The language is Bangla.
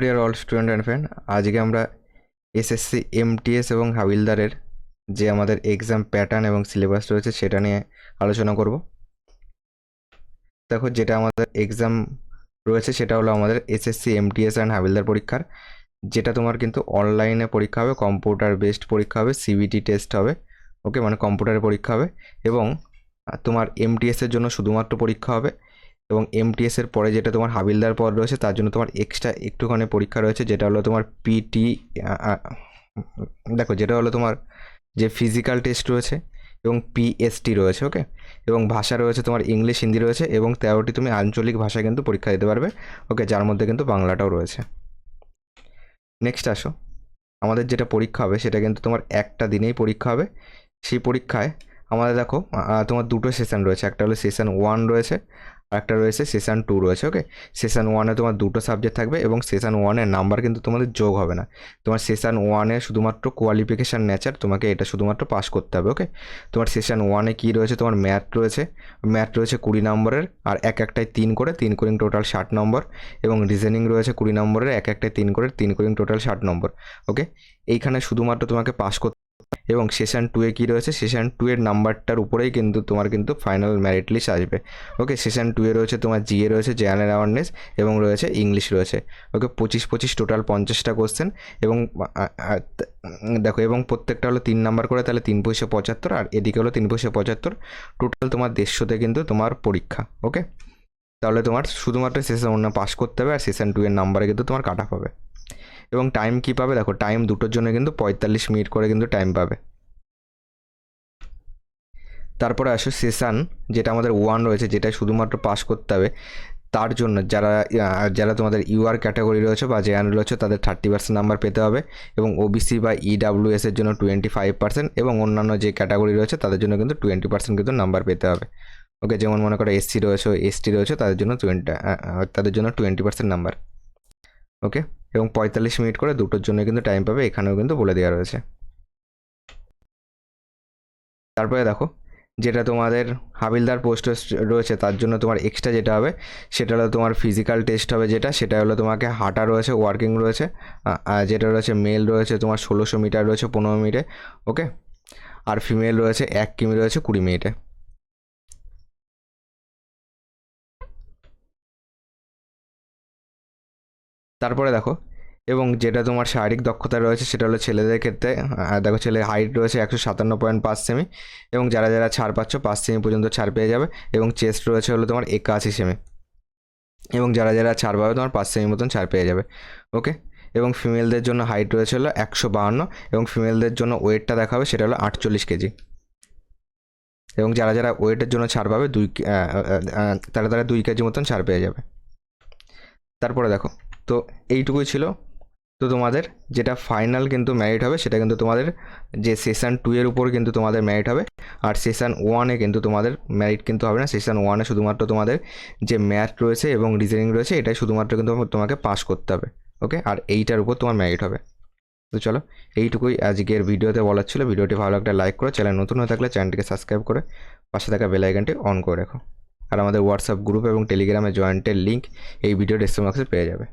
Deer all student and friend, আজকে আমরা এসএসসি এমটিএস এবং হাবিলদারের যে আমাদের এক্সাম প্যাটার্ন এবং সিলেবাস রয়েছে সেটা নিয়ে আলোচনা করব। দেখো, যেটা আমাদের এক্সাম রয়েছে সেটা হলো আমাদের এসএসসি এমটিএস অ্যান্ড হাবিলদার পরীক্ষার, যেটা তোমার কিন্তু অনলাইনে পরীক্ষা হবে, কম্পিউটার বেসড পরীক্ষা হবে, সিবিটি টেস্ট হবে। ওকে, মানে কম্পিউটারে পরীক্ষা হবে। এবং তোমার এমটিএসের জন্য শুধুমাত্র পরীক্ষা হবে, এবং এমটিএসের পরে যেটা তোমার হাবিলদার পদ রয়েছে তার জন্য তোমার এক্সট্রা একটুখানি পরীক্ষা রয়েছে, যেটা হলো তোমার পিটি। দেখো, যেটা হলো তোমার যে ফিজিক্যাল টেস্ট রয়েছে এবং পিএসটি রয়েছে। ওকে, এবং ভাষা রয়েছে তোমার ইংলিশ, হিন্দি রয়েছে, এবং 13টি তুমি আঞ্চলিক ভাষায় কিন্তু পরীক্ষা দিতে পারবে। ওকে, যার মধ্যে কিন্তু বাংলাটাও রয়েছে। নেক্সট আসো, আমাদের যেটা পরীক্ষা হবে সেটা কিন্তু তোমার একটা দিনেই পরীক্ষা হবে। সেই পরীক্ষায় আমাদের দেখো তোমার দুটো সেশন রয়েছে, একটা হলো সেশন 1 রয়েছে আর একটা রয়েছে সেশন 2 রয়েছে। ওকে, সেশন 1-এ তোমার দুটো সাবজেক্ট থাকবে এবং সেশন 1-এর নাম্বার কিন্তু তোমাদের যোগ হবে না। তোমার সেশন 1-এ শুধুমাত্র কোয়ালিফিকেশান নেচার, তোমাকে এটা শুধুমাত্র পাস করতে হবে। ওকে, তোমার সেশন 1-এ কী রয়েছে, তোমার ম্যাথ রয়েছে 20 নম্বরের, আর একটায় 3 করে টোটাল 60 নম্বর, এবং রিজনিং রয়েছে 20 নম্বরের, একটায় 3 করে টোটাল 60 নম্বর। ওকে, এইখানে শুধুমাত্র তোমাকে পাস করতে। এবং সেশন 2-এ কী রয়েছে, সেশন 2-এর নাম্বারটার উপরেই কিন্তু তোমার কিন্তু ফাইনাল মেরিট লিস্ট আসবে। ওকে, সেশন 2-এ রয়েছে তোমার জিএ রয়েছে, জেনারেল অ্যাওয়ারনেস, এবং রয়েছে ইংলিশ রয়েছে। ওকে, 25 টোটাল 50টা কোশ্চেন। এবং দেখো, এবং প্রত্যেকটা হলো 3 নাম্বার করে, তাহলে 3 পয়সা 75, আর এদিকে হলো 3 পয়সা 75, টোটাল তোমার 150তে কিন্তু তোমার পরীক্ষা। ওকে, তাহলে তোমার শুধুমাত্র সেশন 1 পাস করতে হবে, আর সেশন 2-এর নাম্বারে কিন্তু তোমার কাট অফ হবে। এবং টাইম কী পাবে, দেখো টাইম দুটোর জন্য কিন্তু 45 মিনিট করে কিন্তু টাইম পাবে। তারপরে আসো সেশান যেটা আমাদের 1 রয়েছে, যেটা শুধুমাত্র পাস করতে হবে, তার জন্য যারা যারা তোমাদের ইউআর ক্যাটাগরি রয়েছে বা জেনারেল রয়েছে তাদের 30% নাম্বার পেতে হবে, এবং ওবিসি বা ইডাব্লিউএসের জন্য 25%, এবং অন্যান্য যে ক্যাটাগরি রয়েছে তাদের জন্য কিন্তু 20% কিন্তু নাম্বার পেতে হবে। ওকে, যেমন মনে করো এসটি রয়েছে তাদের জন্য 20% নাম্বার। ওকে, এবং 45 মিনিট করে দুটোর জন্য কিন্তু টাইম পাবে, এখানেও কিন্তু বলে দেওয়া রয়েছে। তারপরে দেখো, যেটা তোমাদের হাবিলদার পোস্ট রয়েছে তার জন্য তোমার এক্সট্রা যেটা হবে সেটা হলো তোমার ফিজিক্যাল টেস্ট হবে, সেটা হলো তোমাকে হাঁটা রয়েছে, ওয়ার্কিং রয়েছে, যেটা রয়েছে মেল রয়েছে তোমার 1600 মিটার রয়েছে 15 মিনিটে। ওকে, আর ফিমেল রয়েছে 1 কিমি রয়েছে 20 মিনিটে। তারপরে দেখো, এবং যেটা তোমার শারীরিক দক্ষতা রয়েছে সেটা হলো ছেলেদের ক্ষেত্রে, দেখো ছেলে হাইট রয়েছে 157.5 সেমি, এবং যারা যারা ছাড় পাচ্ছ 5 সেমি পর্যন্ত ছাড় পেয়ে যাবে, এবং চেস্ট রয়েছে হলো তোমার 81 সেমি, এবং যারা যারা ছাড় পাবে তোমার 5 সেমি মতন ছাড় পেয়ে যাবে। ওকে, এবং ফিমেলদের জন্য হাইট রয়েছে হলো 152, এবং ফিমেলদের জন্য ওয়েটটা দেখাবে সেটা হলো 48 কেজি, এবং যারা যারা ওয়েটের জন্য ছাড় পাবে তারা 2 কেজি মতন ছাড় পেয়ে যাবে। তারপরে দেখো, তো এইটুকুই ছিল। তো তোমাদের যেটা ফাইনাল কিন্তু মেরিট হবে সেটা কিন্তু তোমাদের যে সেশন 2-এর উপর কিন্তু তোমাদের মেরিট হবে, আর সেশন 1-এ কিন্তু তোমাদের মেরিট কিন্তু হবে না। সেশন 1-এ শুধুমাত্র তোমাদের যে ম্যাথ রয়েছে এবং রিজনিং রয়েছে এটাই শুধুমাত্র কিন্তু তোমাকে পাস করতে হবে। ওকে, আর এইটার উপর তোমার মেরিট হবে। তো চলো, এইটুকুই আজকের ভিডিওতে বলার ছিল। ভিডিওটি ভালো লাগলে লাইক করো, চ্যানেল নতুন হয়ে থাকলে চ্যানেলটিকে সাবস্ক্রাইব করে পাশে থাকা বেল আইকনটি অন করে রাখো, আর আমাদের হোয়াটসঅ্যাপ গ্রুপ এবং টেলিগ্রামে জয়েন্টের লিঙ্ক এই ভিডিও ডেসক্রিপশন বক্সে পেয়ে যাবে।